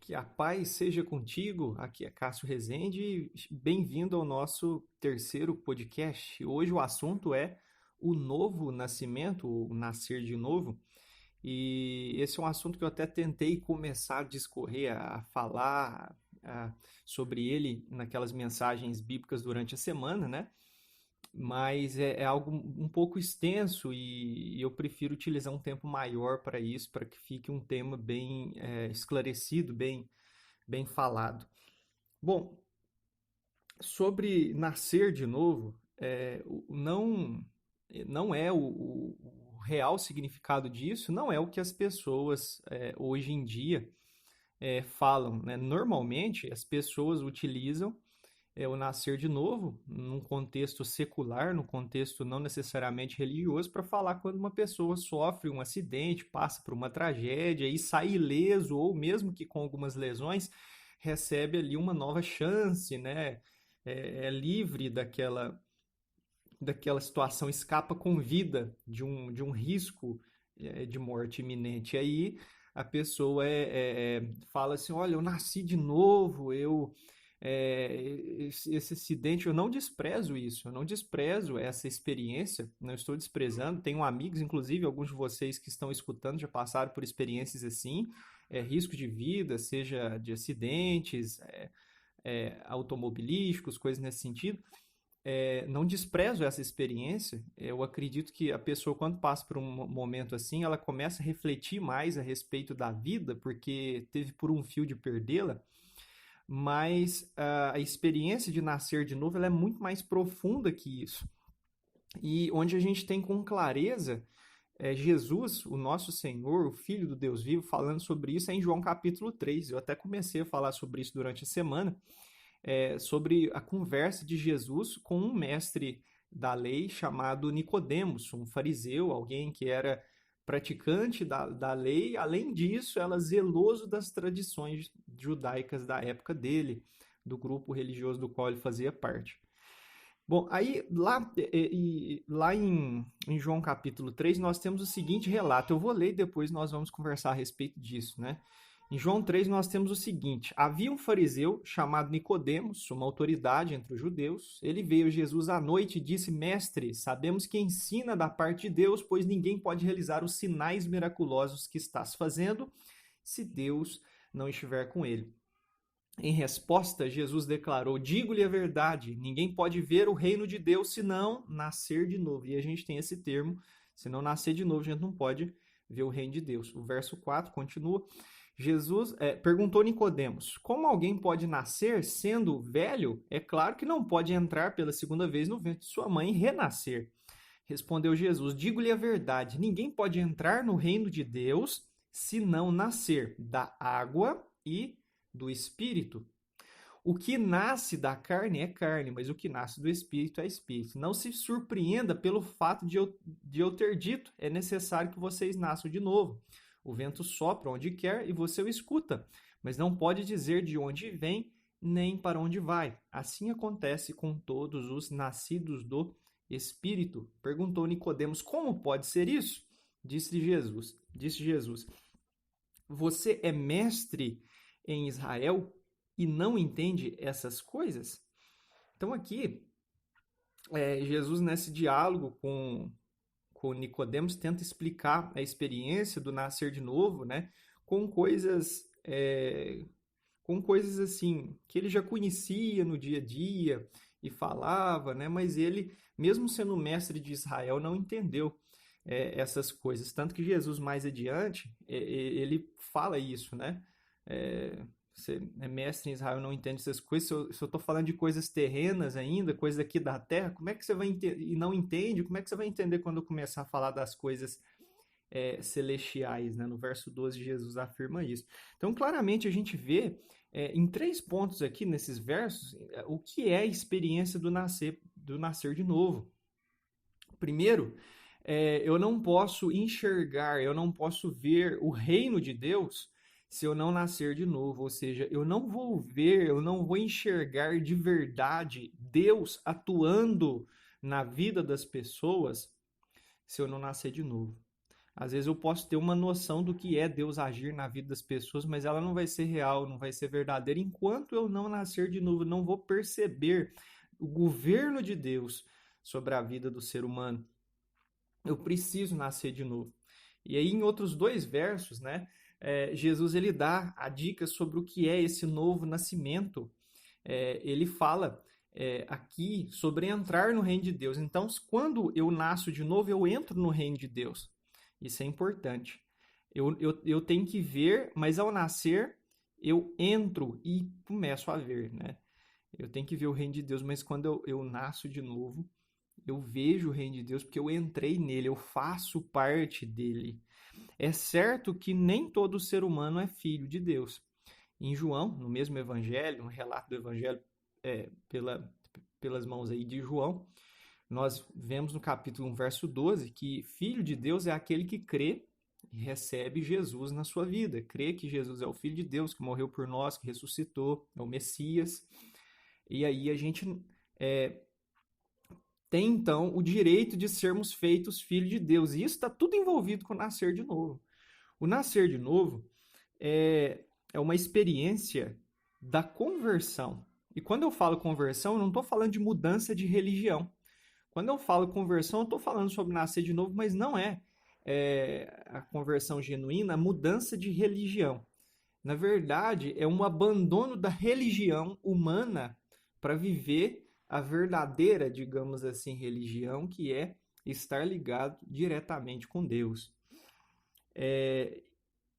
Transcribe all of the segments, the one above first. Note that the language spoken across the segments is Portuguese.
Que a paz seja contigo. Aqui é Cássio Rezende e bem-vindo ao nosso terceiro podcast. Hoje o assunto é o novo nascimento, o nascer de novo. E esse é um assunto que eu até tentei começar a discorrer, a falar sobre ele naquelas mensagens bíblicas durante a semana, né? Mas é algo um pouco extenso e eu prefiro utilizar um tempo maior para isso, para que fique um tema bem esclarecido, bem falado. Bom, sobre nascer de novo, não é o real significado disso, não é o que as pessoas hoje em dia falam, né? Normalmente as pessoas utilizam o nascer de novo num contexto secular, num contexto não necessariamente religioso, para falar quando uma pessoa sofre um acidente, passa por uma tragédia e sai ileso, ou mesmo que com algumas lesões, recebe ali uma nova chance, né? É livre daquela situação, escapa com vida de um risco de morte iminente. E aí a pessoa fala assim: olha, eu nasci de novo, esse acidente, eu não desprezo isso, eu não desprezo essa experiência, não estou desprezando. Tenho amigos, inclusive alguns de vocês que estão escutando já passaram por experiências assim, risco de vida, seja de acidentes, automobilísticos, coisas nesse sentido. Não desprezo essa experiência. Eu acredito que a pessoa, quando passa por um momento assim, ela começa a refletir mais a respeito da vida, porque teve por um fio de perdê-la. Mas a experiência de nascer de novo ela é muito mais profunda que isso. E onde a gente tem com clareza Jesus, o nosso Senhor, o Filho do Deus vivo, falando sobre isso é em João capítulo 3. Eu até comecei a falar sobre isso durante a semana, sobre a conversa de Jesus com um mestre da lei chamado Nicodemos, um fariseu, alguém que era praticante da lei. Além disso, ela zeloso das tradições judaicas da época dele, do grupo religioso do qual ele fazia parte. Bom, aí lá em João capítulo 3 nós temos o seguinte relato. Eu vou ler e depois nós vamos conversar a respeito disso, né? Em João 3 nós temos o seguinte: havia um fariseu chamado Nicodemos, uma autoridade entre os judeus. Ele veio a Jesus à noite e disse: Mestre, sabemos que ensina da parte de Deus, pois ninguém pode realizar os sinais miraculosos que estás fazendo se Deus não estiver com ele. Em resposta, Jesus declarou: digo-lhe a verdade, ninguém pode ver o reino de Deus se não nascer de novo. E a gente tem esse termo: se não nascer de novo, a gente não pode ver o reino de Deus. O verso 4 continua: Jesus perguntou a Nicodemos: como alguém pode nascer sendo velho? É claro que não pode entrar pela segunda vez no ventre de sua mãe e renascer. Respondeu Jesus: digo-lhe a verdade, ninguém pode entrar no reino de Deus se não nascer da água e do Espírito. O que nasce da carne é carne, mas o que nasce do Espírito é Espírito. Não se surpreenda pelo fato de eu ter dito: é necessário que vocês nasçam de novo. O vento sopra onde quer e você o escuta, mas não pode dizer de onde vem nem para onde vai. Assim acontece com todos os nascidos do Espírito. Perguntou Nicodemos: como pode ser isso? Disse Jesus: você é mestre em Israel e não entende essas coisas? Então aqui, Jesus nesse diálogo com Nicodemos tenta explicar a experiência do nascer de novo, né, com coisas com coisas assim que ele já conhecia no dia a dia e falava, né, mas ele, mesmo sendo mestre de Israel, não entendeu essas coisas. Tanto que Jesus, mais adiante, ele fala isso, né? Você é mestre em Israel, não entende essas coisas. Se eu estou falando de coisas terrenas ainda, coisas aqui da terra, como é que você vai entender? E não entende, como é que você vai entender quando eu começar a falar das coisas celestiais, né? No verso 12, Jesus afirma isso. Então, claramente, a gente vê em 3 pontos aqui nesses versos o que é a experiência do nascer de novo. Primeiro, eu não posso enxergar, eu não posso ver o reino de Deus se eu não nascer de novo. Ou seja, eu não vou ver, eu não vou enxergar de verdade Deus atuando na vida das pessoas se eu não nascer de novo. Às vezes eu posso ter uma noção do que é Deus agir na vida das pessoas, mas ela não vai ser real, não vai ser verdadeira enquanto eu não nascer de novo, eu não vou perceber o governo de Deus sobre a vida do ser humano. Eu preciso nascer de novo. E aí, em outros dois versos, né, Jesus ele dá a dica sobre o que é esse novo nascimento. Ele fala aqui sobre entrar no reino de Deus. Então, quando eu nasço de novo, eu entro no reino de Deus. Isso é importante. Eu tenho que ver, mas ao nascer, eu entro e começo a ver, né? Eu tenho que ver o reino de Deus, mas quando eu nasço de novo, eu vejo o reino de Deus porque eu entrei nele, eu faço parte dele. É certo que nem todo ser humano é filho de Deus. Em João, no mesmo evangelho, um relato do evangelho pelas mãos aí de João, nós vemos no capítulo 1, verso 12, que filho de Deus é aquele que crê e recebe Jesus na sua vida. Crê que Jesus é o Filho de Deus, que morreu por nós, que ressuscitou, é o Messias. E aí a gente tem, então, o direito de sermos feitos filhos de Deus. E isso está tudo envolvido com o nascer de novo. O nascer de novo é uma experiência da conversão. E quando eu falo conversão, eu não estou falando de mudança de religião. Quando eu falo conversão, eu estou falando sobre nascer de novo, mas não é a conversão genuína, a mudança de religião. Na verdade, é um abandono da religião humana para viver a verdadeira, digamos assim, religião, que é estar ligado diretamente com Deus.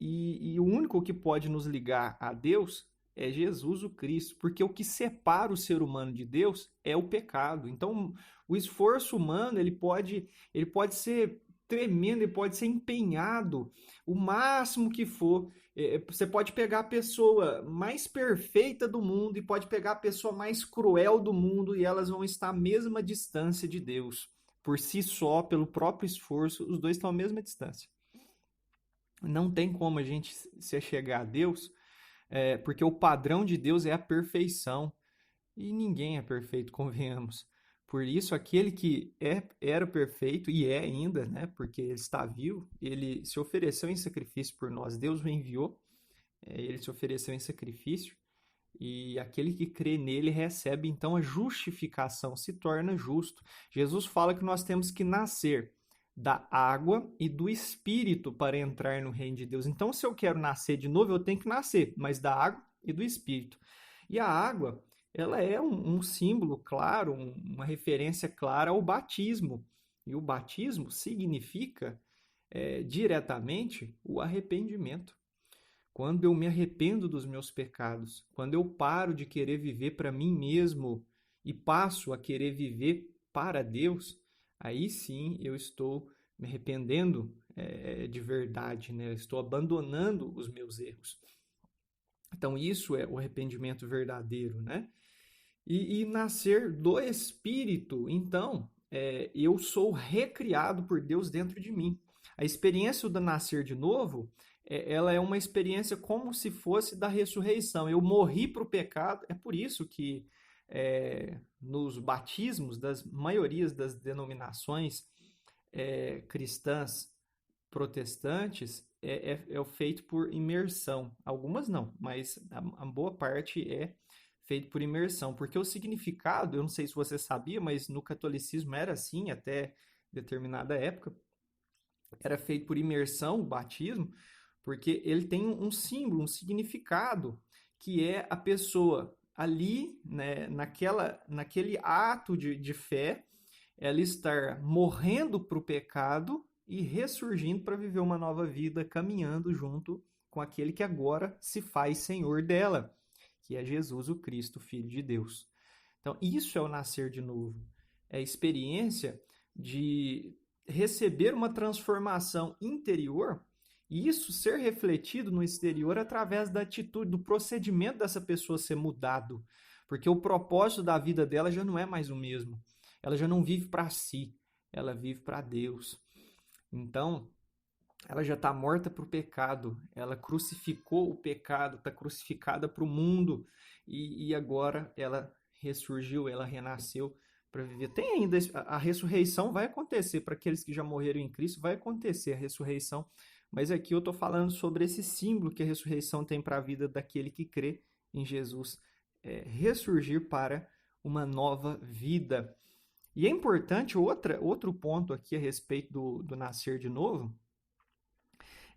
E o único que pode nos ligar a Deus é Jesus o Cristo, porque o que separa o ser humano de Deus é o pecado. Então, o esforço humano ele pode ser tremendo, ele pode ser empenhado o máximo que for. Você pode pegar a pessoa mais perfeita do mundo e pode pegar a pessoa mais cruel do mundo e elas vão estar à mesma distância de Deus. Por si só, pelo próprio esforço, os dois estão à mesma distância. Não tem como a gente se achegar a Deus, porque o padrão de Deus é a perfeição. E ninguém é perfeito, convenhamos. Por isso, aquele que era perfeito e é ainda, né, porque ele está vivo, ele se ofereceu em sacrifício por nós. Deus o enviou, ele se ofereceu em sacrifício. E aquele que crê nele recebe, então, a justificação, se torna justo. Jesus fala que nós temos que nascer da água e do Espírito para entrar no reino de Deus. Então, se eu quero nascer de novo, eu tenho que nascer, mas da água e do Espírito. E a água, ela é um símbolo claro, uma referência clara ao batismo. E o batismo significa diretamente o arrependimento. Quando eu me arrependo dos meus pecados, quando eu paro de querer viver para mim mesmo e passo a querer viver para Deus, aí sim eu estou me arrependendo de verdade, né? Eu estou abandonando os meus erros. Então isso é o arrependimento verdadeiro, né? E nascer do Espírito, então, eu sou recriado por Deus dentro de mim. A experiência do nascer de novo, ela é uma experiência como se fosse da ressurreição. Eu morri para o pecado, é por isso que nos batismos das maiorias das denominações cristãs protestantes é feito por imersão. Algumas não, mas a boa parte é feito por imersão, porque o significado, eu não sei se você sabia, mas no catolicismo era assim até determinada época, era feito por imersão, o batismo, porque ele tem um símbolo, um significado, que é a pessoa ali, né, naquele ato de fé, ela estar morrendo para o pecado e ressurgindo para viver uma nova vida, caminhando junto com aquele que agora se faz Senhor dela, que é Jesus o Cristo, Filho de Deus. Então, isso é o nascer de novo. É a experiência de receber uma transformação interior e isso ser refletido no exterior através da atitude, do procedimento dessa pessoa ser mudado. Porque o propósito da vida dela já não é mais o mesmo. Ela já não vive para si, ela vive para Deus. Então, ela já está morta para o pecado, ela crucificou o pecado, está crucificada para o mundo e agora ela ressurgiu, ela renasceu para viver. Tem ainda a ressurreição vai acontecer para aqueles que já morreram em Cristo, vai acontecer a ressurreição. Mas aqui eu estou falando sobre esse símbolo que a ressurreição tem para a vida daquele que crê em Jesus, ressurgir para uma nova vida. E é importante, outro ponto aqui a respeito do nascer de novo,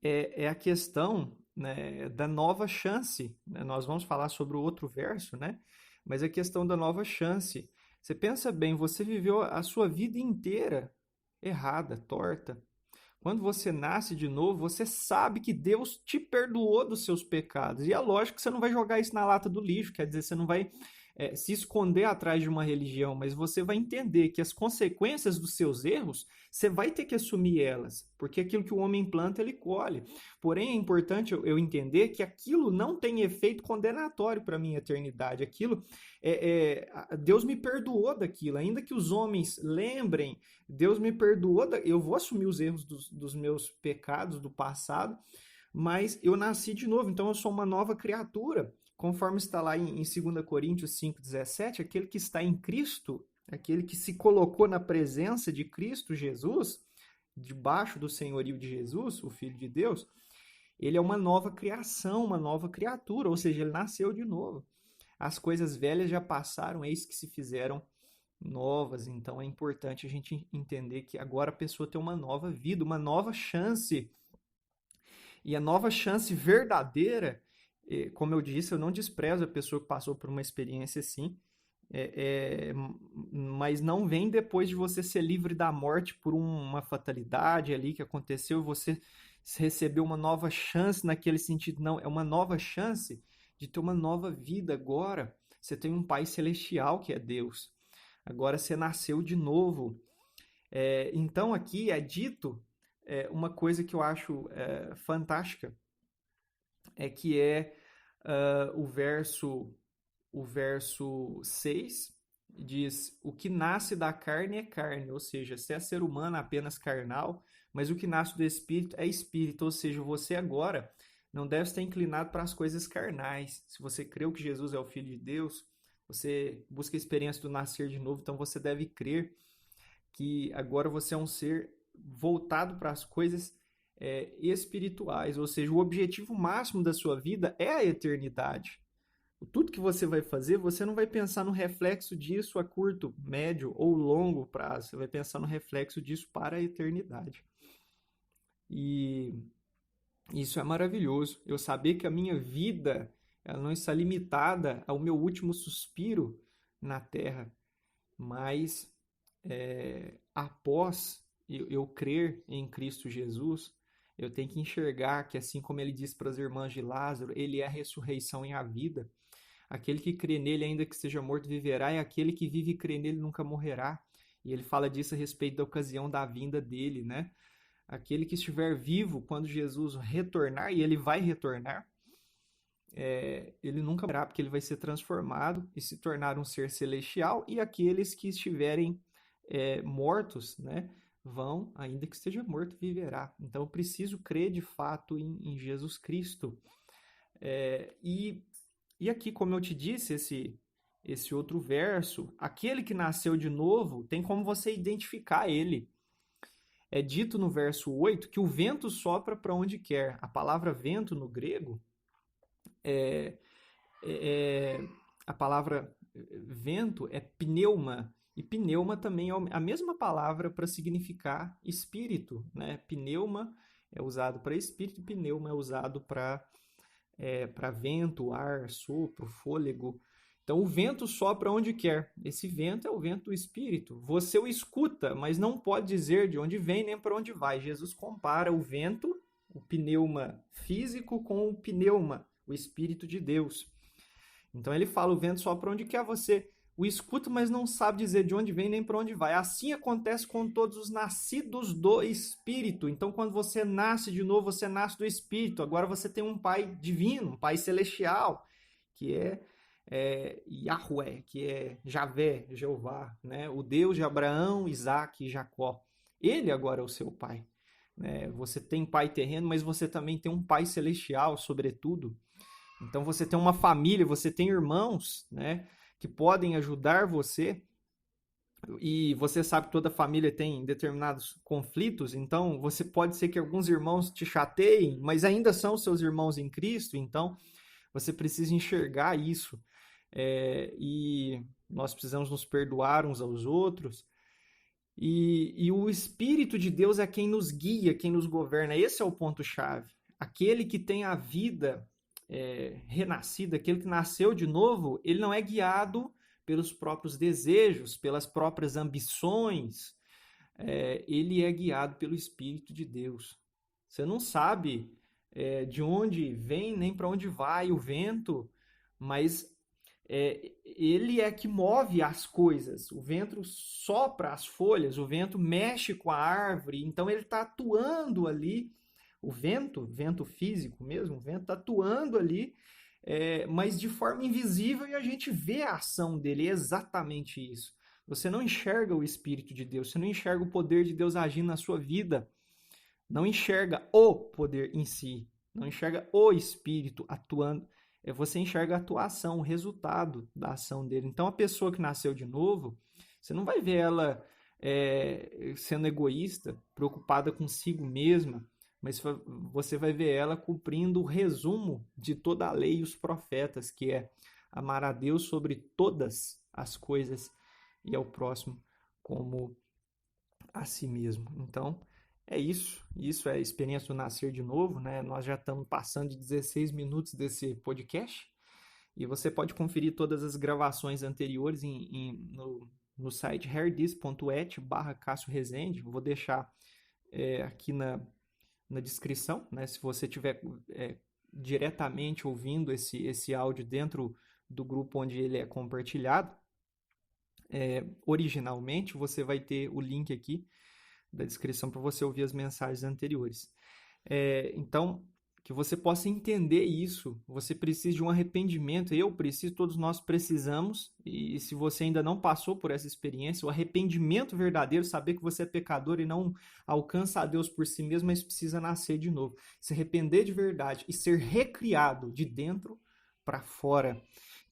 é a questão, né, da nova chance. Né? Nós vamos falar sobre o outro verso, né? Mas a questão da nova chance. Você pensa bem, você viveu a sua vida inteira errada, torta. Quando você nasce de novo, você sabe que Deus te perdoou dos seus pecados. E é lógico que você não vai jogar isso na lata do lixo, quer dizer, você não vai se esconder atrás de uma religião, mas você vai entender que as consequências dos seus erros, você vai ter que assumir elas, porque aquilo que o homem planta, ele colhe. Porém, é importante eu entender que aquilo não tem efeito condenatório para a minha eternidade. Aquilo, Deus me perdoou daquilo, ainda que os homens lembrem, Deus me perdoou, eu vou assumir os erros dos meus pecados do passado, mas eu nasci de novo, então eu sou uma nova criatura. Conforme está lá em 2 Coríntios 5,17, aquele que está em Cristo, aquele que se colocou na presença de Cristo Jesus, debaixo do senhorio de Jesus, o Filho de Deus, ele é uma nova criação, uma nova criatura, ou seja, ele nasceu de novo. As coisas velhas já passaram, eis que se fizeram novas. Então é importante a gente entender que agora a pessoa tem uma nova vida, uma nova chance. E a nova chance verdadeira, como eu disse, eu não desprezo a pessoa que passou por uma experiência assim, mas não vem depois de você ser livre da morte por uma fatalidade ali que aconteceu, você recebeu uma nova chance naquele sentido. Não, é uma nova chance de ter uma nova vida agora. Você tem um Pai Celestial que é Deus. Agora você nasceu de novo. Então aqui é dito uma coisa que eu acho fantástica, que o verso 6 diz: o que nasce da carne é carne, ou seja, você é ser humano apenas carnal, mas o que nasce do espírito é espírito, ou seja, você agora não deve estar inclinado para as coisas carnais. Se você creu que Jesus é o Filho de Deus, você busca a experiência do nascer de novo, então você deve crer que agora você é um ser voltado para as coisas espirituais, ou seja, o objetivo máximo da sua vida é a eternidade. Tudo que você vai fazer, você não vai pensar no reflexo disso a curto, médio ou longo prazo, você vai pensar no reflexo disso para a eternidade. E isso é maravilhoso, eu saber que a minha vida ela não está limitada ao meu último suspiro na terra, mas após eu crer em Cristo Jesus, eu tenho que enxergar que, assim como ele disse para as irmãs de Lázaro, ele é a ressurreição e a vida. Aquele que crê nele, ainda que seja morto, viverá, e aquele que vive e crê nele nunca morrerá. E ele fala disso a respeito da ocasião da vinda dele, né? Aquele que estiver vivo quando Jesus retornar, e ele vai retornar, ele nunca morrerá, porque ele vai ser transformado e se tornar um ser celestial, e aqueles que estiverem mortos, né, vão, ainda que esteja morto, viverá. Então eu preciso crer de fato em Jesus Cristo. E aqui, como eu te disse, esse outro verso, aquele que nasceu de novo, tem como você identificar ele. É dito no verso 8 que o vento sopra para onde quer. A palavra vento no grego a palavra vento é pneuma, e pneuma também é a mesma palavra para significar espírito, né? Pneuma é usado para espírito, pneuma é usado para vento, ar, sopro, fôlego. Então o vento sopra onde quer. Esse vento é o vento do espírito. Você o escuta, mas não pode dizer de onde vem nem para onde vai. Jesus compara o vento, o pneuma físico, com o pneuma, o Espírito de Deus. Então ele fala, o vento sopra onde quer, você o escuta, mas não sabe dizer de onde vem nem para onde vai. Assim acontece com todos os nascidos do Espírito. Então quando você nasce de novo, você nasce do Espírito. Agora você tem um Pai divino, um Pai celestial, que é Yahweh, que é Javé, Jeová, né? O Deus de Abraão, Isaac e Jacó. Ele agora é o seu Pai. Você tem pai terreno, mas você também tem um Pai celestial, sobretudo. Então você tem uma família, você tem irmãos, né, que podem ajudar você e você sabe que toda família tem determinados conflitos, então você pode ser que alguns irmãos te chateiem, mas ainda são seus irmãos em Cristo, então você precisa enxergar isso. E nós precisamos nos perdoar uns aos outros. E o Espírito de Deus é quem nos guia, quem nos governa. Esse é o ponto-chave. Aquele que tem a vida renascida, aquele que nasceu de novo, ele não é guiado pelos próprios desejos, pelas próprias ambições. Ele é guiado pelo Espírito de Deus. Você não sabe de onde vem nem para onde vai o vento, mas ele é que move as coisas. O vento sopra as folhas, o vento mexe com a árvore, então ele está atuando ali. O vento físico mesmo, o vento está atuando ali, mas de forma invisível e a gente vê a ação dele. É exatamente isso. Você não enxerga o Espírito de Deus, você não enxerga o poder de Deus agindo na sua vida, não enxerga o poder em si, não enxerga o Espírito atuando. Você enxerga a atuação, o resultado da ação dele. Então, a pessoa que nasceu de novo, você não vai ver ela sendo egoísta, preocupada consigo mesma, mas você vai ver ela cumprindo o resumo de toda a lei e os profetas, que é amar a Deus sobre todas as coisas e ao próximo como a si mesmo. Então, é isso. Isso é a experiência do nascer de novo, né? Nós já estamos passando de 16 minutos desse podcast e você pode conferir todas as gravações anteriores no site herdis.et/Cássio Rezende. Vou deixar aqui na descrição, né? Se você estiver diretamente ouvindo esse áudio dentro do grupo onde ele é compartilhado, originalmente, você vai ter o link aqui da descrição para você ouvir as mensagens anteriores. Então, que você possa entender isso, você precisa de um arrependimento, eu preciso, todos nós precisamos, e se você ainda não passou por essa experiência, o arrependimento verdadeiro, saber que você é pecador e não alcança a Deus por si mesmo, mas precisa nascer de novo, se arrepender de verdade e ser recriado de dentro para fora.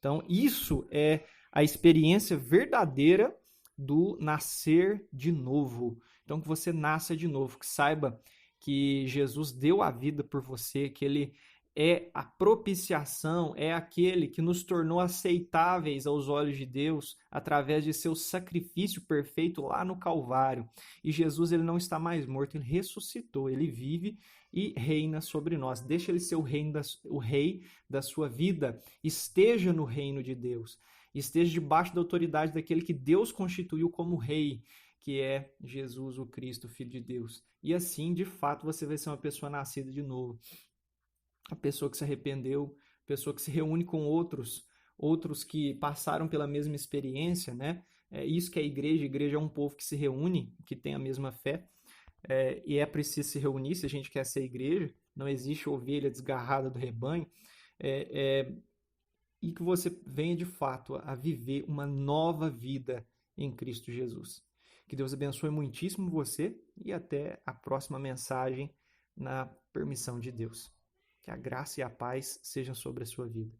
Então, isso é a experiência verdadeira do nascer de novo. Então, que você nasça de novo, que saiba que Jesus deu a vida por você, que ele é a propiciação, é aquele que nos tornou aceitáveis aos olhos de Deus através de seu sacrifício perfeito lá no Calvário. E Jesus, ele não está mais morto, ele ressuscitou, ele vive e reina sobre nós. Deixa ele ser o rei da sua vida. Esteja no reino de Deus. Esteja debaixo da autoridade daquele que Deus constituiu como rei, que é Jesus, o Cristo, Filho de Deus. E assim, de fato, você vai ser uma pessoa nascida de novo. A pessoa que se arrependeu, a pessoa que se reúne com outros que passaram pela mesma experiência, né? É isso que é a igreja. A igreja é um povo que se reúne, que tem a mesma fé. E é preciso se reunir se a gente quer ser igreja. Não existe ovelha desgarrada do rebanho. E que você venha, de fato, a viver uma nova vida em Cristo Jesus. Que Deus abençoe muitíssimo você e até a próxima mensagem na permissão de Deus. Que a graça e a paz sejam sobre a sua vida.